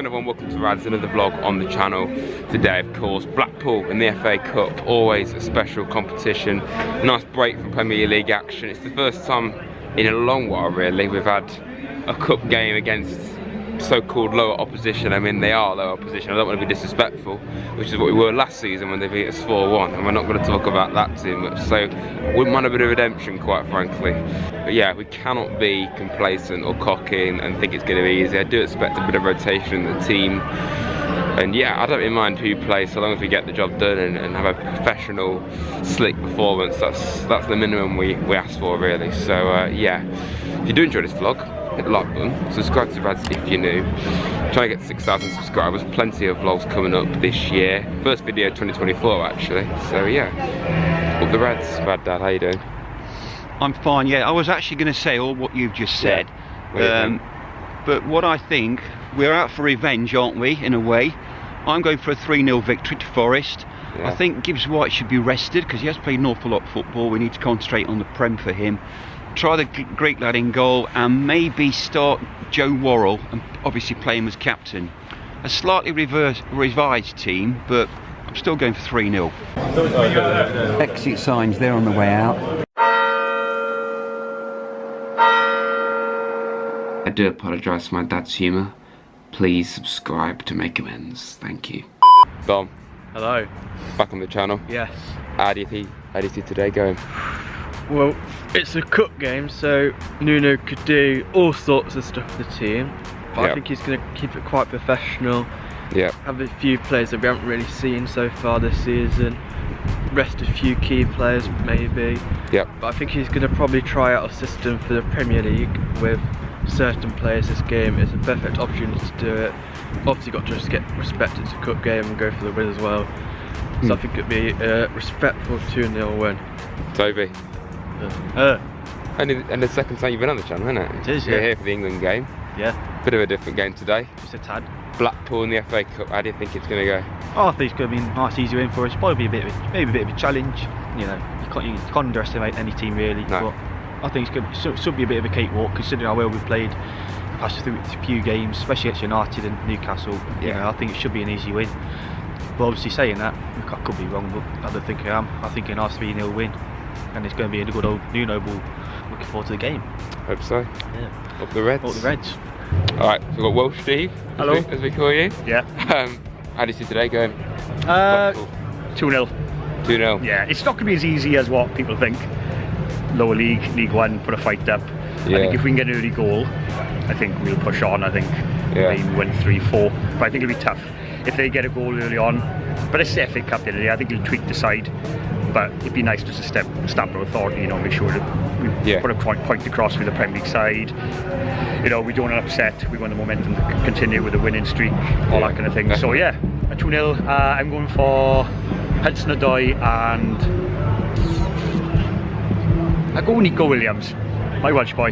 again everyone, welcome to Rads, another vlog on the channel. Today of course, Blackpool in the FA Cup, always a special competition. Nice break from Premier League action. It's the first time in a long while really we've had a cup game against so-called lower opposition. I mean, they are lower opposition, I don't want to be disrespectful, which is what we were last season when they beat us 4-1, and we're not going to talk about that too much, so wouldn't mind a bit of redemption quite frankly. But yeah, we cannot be complacent or cocky and think it's going to be easy. I do expect a bit of rotation in the team, and yeah, I don't really mind who plays so long as we get the job done and have a professional, slick performance. That's the minimum we ask for really. So yeah, if you do enjoy this vlog, hit the like button, subscribe to Rads if you're new. Trying to get 6,000 subscribers, plenty of vlogs coming up this year. First video 2024 actually, so yeah. Up the Rads. Bad Dad, how you doing? I'm fine, yeah. I was actually going to say all what you've just said. But what I think, we're out for revenge, aren't we, in a way. I'm going for a 3-0 victory to Forest. Yeah. I think Gibbs White should be rested because he has played an awful lot of football. We need to concentrate on the Prem for him. Try the Greek lad in goal and maybe start Joe Worrell and obviously play him as captain. A slightly revised team, but I'm still going for 3-0. Exit signs there on the way out. I do apologise for my dad's humour. Please subscribe to make amends. Thank you. Dom. Hello. Back on the channel. Yes. How do you see today going? Well, it's a cup game, so Nuno could do all sorts of stuff for the team. But Yep. I think he's going to keep it quite professional. Yeah. Have a few players that we haven't really seen so far this season. Rest a few key players maybe. Yep. But I think he's going to probably try out a system for the Premier League with certain players. This game is a perfect opportunity to do it. Obviously got to just get respect, it's a cup game, and go for the win as well. So I think it'd be a respectful 2-0 win. Toby. And the second time you've been on the channel, isn't it? It is, You're yeah. here for the England game. Yeah. Bit of a different game today. Just a tad. Blackpool in the FA Cup, how do you think it's going to go? Oh, I think it's going to be a nice easy win for us. Probably be maybe a bit of a challenge. You know, you can't underestimate any team really. No. But I think it should be a bit of a cakewalk considering how well we've played the past few games, especially against United and Newcastle. Yeah. You know, I think it should be an easy win. But obviously saying that, I could be wrong, but I don't think I am. I think a nice 3-0 win, and it's going to be a good old Nuno ball. Looking forward to the game. Hope so. Yeah. Up the Reds. Up the Reds. Alright, so we've got Welsh Steve, Hello. as we call you. Yeah. How do you see today going? 2-0. 2-0. Yeah, it's not going to be as easy as what people think. Lower league, League One, put a fight up. Yeah. I think if we can get an early goal, I think we'll push on. I think Yeah. maybe win 3-4. But I think it'll be tough if they get a goal early on. But it's the FA Cup the other day. I think he'll tweak the side. But it'd be nice just to stamp of authority, you know, make sure that we put a point across with the Premier League side. You know, we don't want to upset. We want the momentum to continue with a winning streak, all that kind of thing. So yeah, a 2-0. I'm going for Hudson-Odoi and I go Nico Williams, my Welsh boy.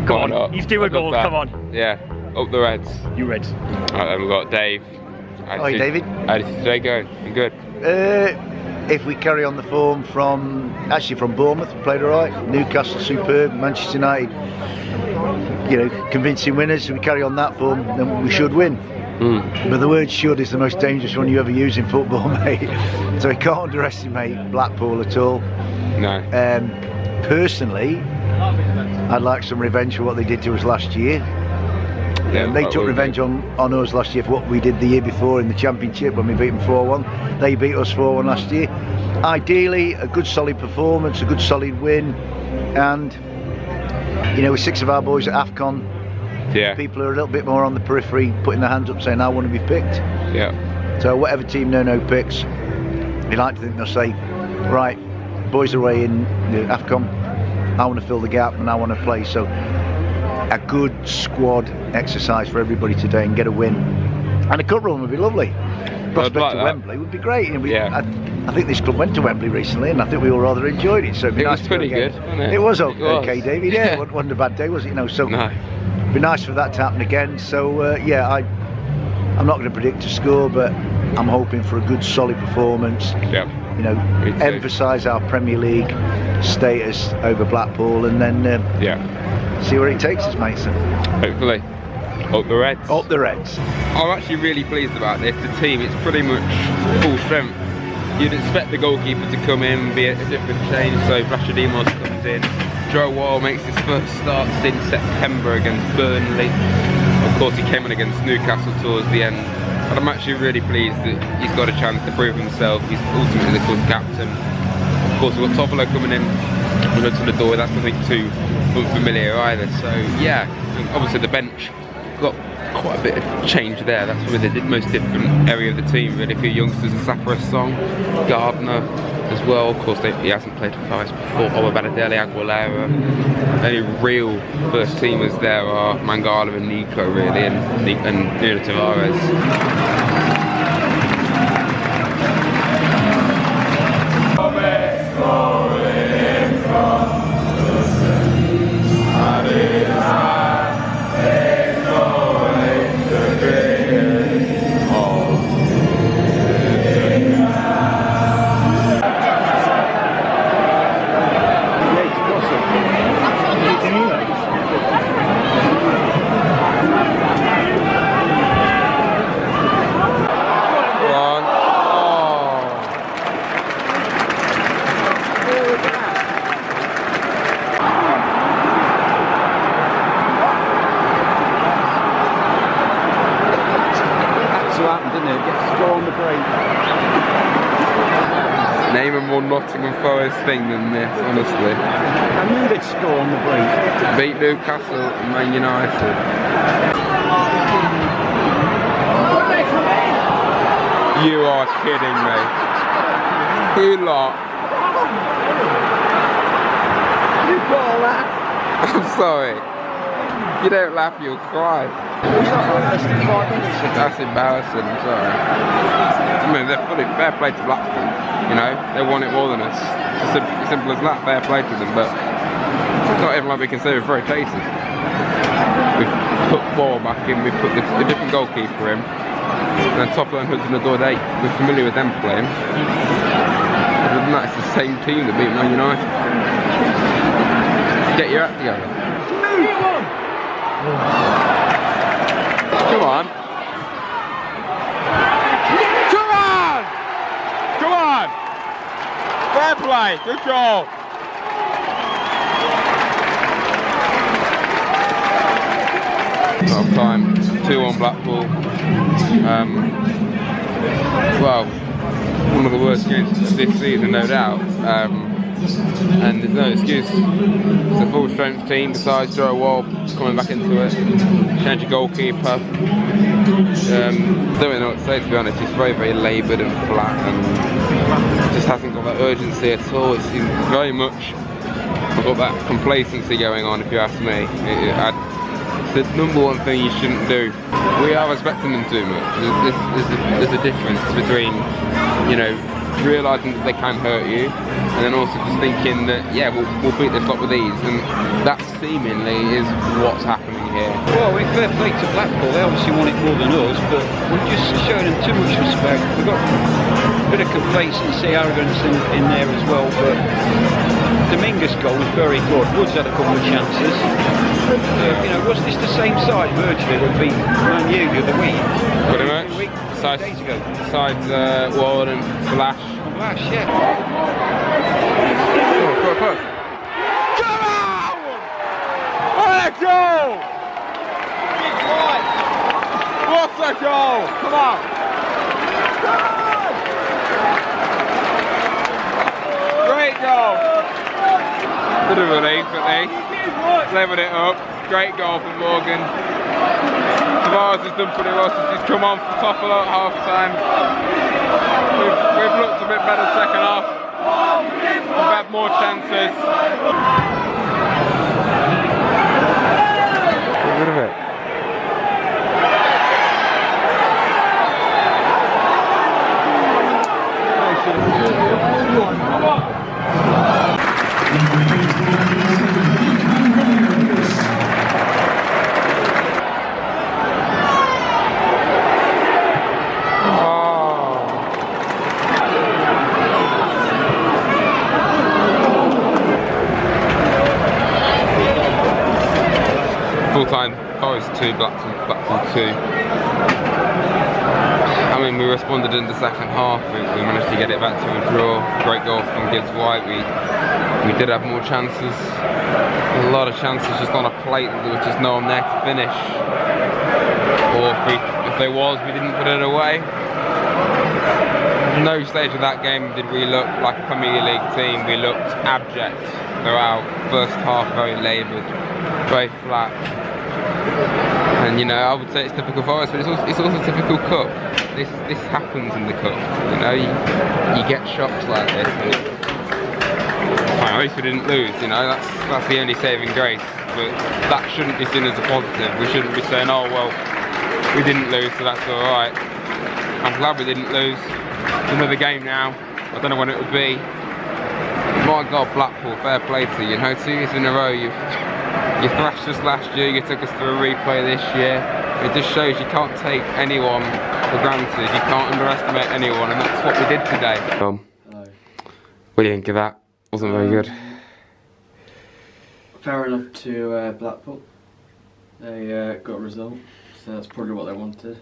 Come on, he's due a goal. Come on. Yeah, up the Reds. You Reds. Alright, then we've got Dave. Hi David. How do you see today going? You good? If we carry on the form from Bournemouth, we played alright. Newcastle superb, Manchester United, you know, convincing winners. If we carry on that form, then we should win. But the word should is the most dangerous one you ever use in football, mate. So we can't underestimate Blackpool at all. No. Personally, I'd like some revenge for what they did to us last year. Yeah, they took revenge on us last year for what we did the year before in the Championship when we beat them 4-1. They beat us 4-1 last year. Ideally, a good solid performance, a good solid win, and you know, with 6 of our boys at AFCON, Yeah. people are a little bit more on the periphery, putting their hands up saying, I want to be picked. Yeah. So whatever team Nuno picks, you like to think they'll say, right, boys are away in the AFCON, I want to fill the gap and I want to play. So a good squad exercise for everybody today and get a win. And a cup run would be lovely. Prospect like to that. Wembley would be great. You know, Yeah. I think this club went to Wembley recently and I think we all rather enjoyed it. So it'd be It nice was to go pretty again. good, wasn't it? It was It was. okay, David. Yeah, it wasn't a bad day, was it? You know, so No. it'd be nice for that to happen again. So yeah, I'm not going to predict a score, but I'm hoping for a good solid performance. Yeah. You know, emphasise our Premier League status over Blackpool, and then Yeah. see where it takes us, mate. So. Hopefully. Up the Reds. Up the Reds. I'm actually really pleased about this. The team, it's pretty much full strength. You'd expect the goalkeeper to come in and be a different change, so Vlachodimos comes in. Joe Wall makes his first start since September against Burnley. Of course, he came in against Newcastle towards the end. But I'm actually really pleased that he's got a chance to prove himself. He's ultimately the club captain. Of course, we've got Toffolo coming in with to the door. That's nothing too unfamiliar either. So yeah, obviously the bench got quite a bit of change there. That's probably the most different area of the team. Really, a few youngsters, Zappa Song, Gardner as well. Of course, he hasn't played for Forest before. Obabadadele, Aguilera. Only real first teamers there are Mangala and Nico, really, and Nuno Tavares. Name a more Nottingham Forest thing than this, honestly. I knew they'd score on the break. Beat Newcastle and Man United. You are kidding me. You lot. You call that? I'm sorry. If you don't laugh, you'll cry. That's embarrassing, I'm sorry. I mean, they're fully fair play to Blackpool. You know, they want it more than us. It's as simple as that, fair play to them, but it's not even like we can say we're very tasty. We've put Ball back in, we've put the different goalkeeper in, and then Toffolo and Hudson Odoi, we're familiar with them playing. Other than that, it's the same team that beat Man United. Get your act together. Come on. Fair play, good goal. Half time, 2-1 Blackpool. Well, one of the worst games of this season, no doubt. And there's no excuse. It's a full strength team besides Joe Wall coming back into it. Change of goalkeeper. Don't really know what to say, to be honest. He's very, very laboured and flat and just hasn't got that urgency at all. It seems very much got that complacency going on, if you ask me. It's the number one thing you shouldn't do. We are respecting them too much. There's a difference between, you know, realising that they can hurt you, and then also just thinking that, yeah, we'll beat this lot with ease, and that seemingly is what's happening here. Well, we're fair play to Blackpool. They obviously want it more than us, but we're just showing them too much respect. We've got a bit of complacency, arrogance in there as well, but Dominguez' goal was very good. Woods had a couple of chances. You know, was this the same side virtually that beat Man U the other week? Pretty much. Days ago. Besides Ward and Flash. Flash, yeah. Come on! What a goal! What a goal! Come on! Great goal! Bit of relief at least. Levered it up. Great goal from Morgan. Tavares has done pretty well since he's come on for Toffolo at half time. We've looked a bit better second half. We've had more chances. Get rid of it. Full time. Forest 2, Blackpool 2. I mean, we responded in the second half. We managed to get it back to a draw. Great goal from Gibbs White. We did have more chances. A lot of chances just on a plate. There was just no one there to finish. Or if there was, we didn't put it away. No stage of that game did we look like a Premier League team. We looked abject throughout. First half very laboured, very flat. And you know, I would say it's typical for us, but it's also typical cup. This happens in the cup. You know, you get shocks like this. And at least we didn't lose. You know, that's the only saving grace. But that shouldn't be seen as a positive. We shouldn't be saying, oh well, we didn't lose, so that's all right. I'm glad we didn't lose. Another game now. I don't know when it will be. My God, Blackpool, fair play to you. You know, 2 years in a row, you thrashed us last year. You took us through a replay this year. It just shows you can't take anyone for granted. You can't underestimate anyone, and that's what we did today. What do you think of that? Wasn't very good. Fair enough to Blackpool. They got a result, so that's probably what they wanted.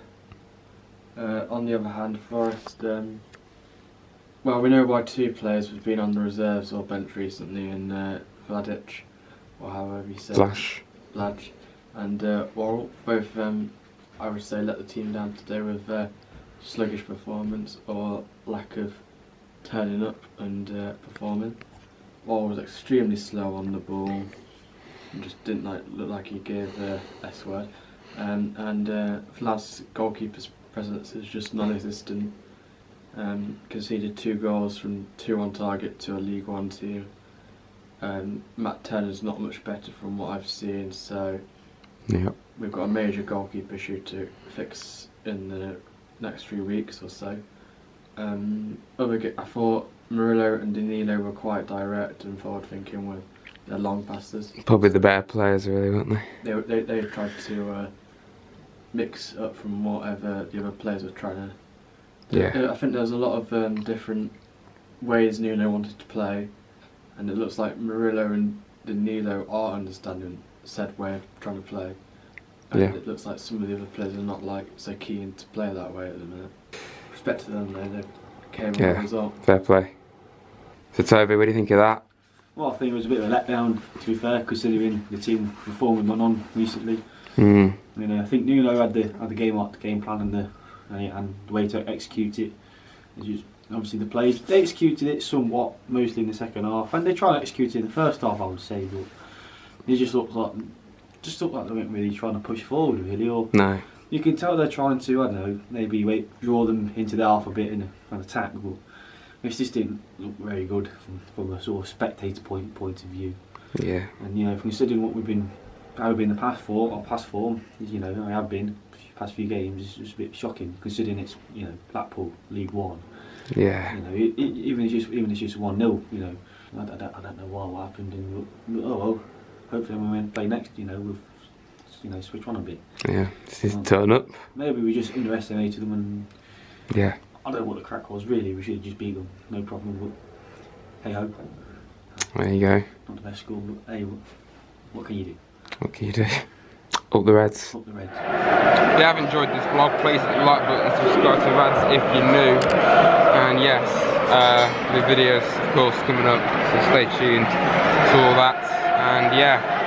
On the other hand, Forest, well, we know why 2 players have been on the reserves or bench recently, in Vladic, or however you say Bladge, and Worrell. Both, I would say, let the team down today with sluggish performance or lack of turning up and performing. Worrell was extremely slow on the ball, and just didn't look like he gave the S word. And Vlad's goalkeeper's presence is just non-existent. Conceded 2 goals from 2 on target to a League One team. Matt Turner's not much better from what I've seen, so yep. We've got a major goalkeeper issue to fix in the next 3 weeks or so. I thought Murillo and Danilo were quite direct and forward-thinking with their long passes. Probably the better players, really, weren't they? They tried to mix up from whatever the other players were trying to. Yeah. I think there's a lot of different ways Nuno wanted to play, and it looks like Murillo and Danilo are understanding said way of trying to play. And yeah. It looks like some of the other players are not so keen to play that way at the minute. Respect to them though, they came with a result. Fair play. So Toby, what do you think of that? Well, I think it was a bit of a letdown, to be fair, considering the team performing went on recently. Mm. I think Nuno had the game plan and the way to execute it. Obviously the players, they executed it somewhat, mostly in the second half, and they tried to execute it in the first half, I would say, but it just looked like they weren't really trying to push forward, really. Or no. You can tell they're trying to, I don't know, maybe draw them into the half a bit in an attack, but it just didn't look very good from a sort of spectator point of view. Yeah. And considering what we've been in the past form, I have been past few games, it's just a bit shocking considering it's Blackpool League One. Yeah. Even if it's just 1-0, I don't know what happened, and oh well, hopefully when we play next, we'll switch on a bit. Yeah, just turn up. Maybe we just underestimated them, and yeah. I don't know what the crack was really. We should have just beat them, no problem. But hey ho. There you go. Not the best score, but hey, what can you do? What can you do? Up the Reds. Up the Reds. If you have enjoyed this vlog, please hit the like button, subscribe to Rads if you're new. And yes, the videos of course coming up, so stay tuned to all that. And yeah.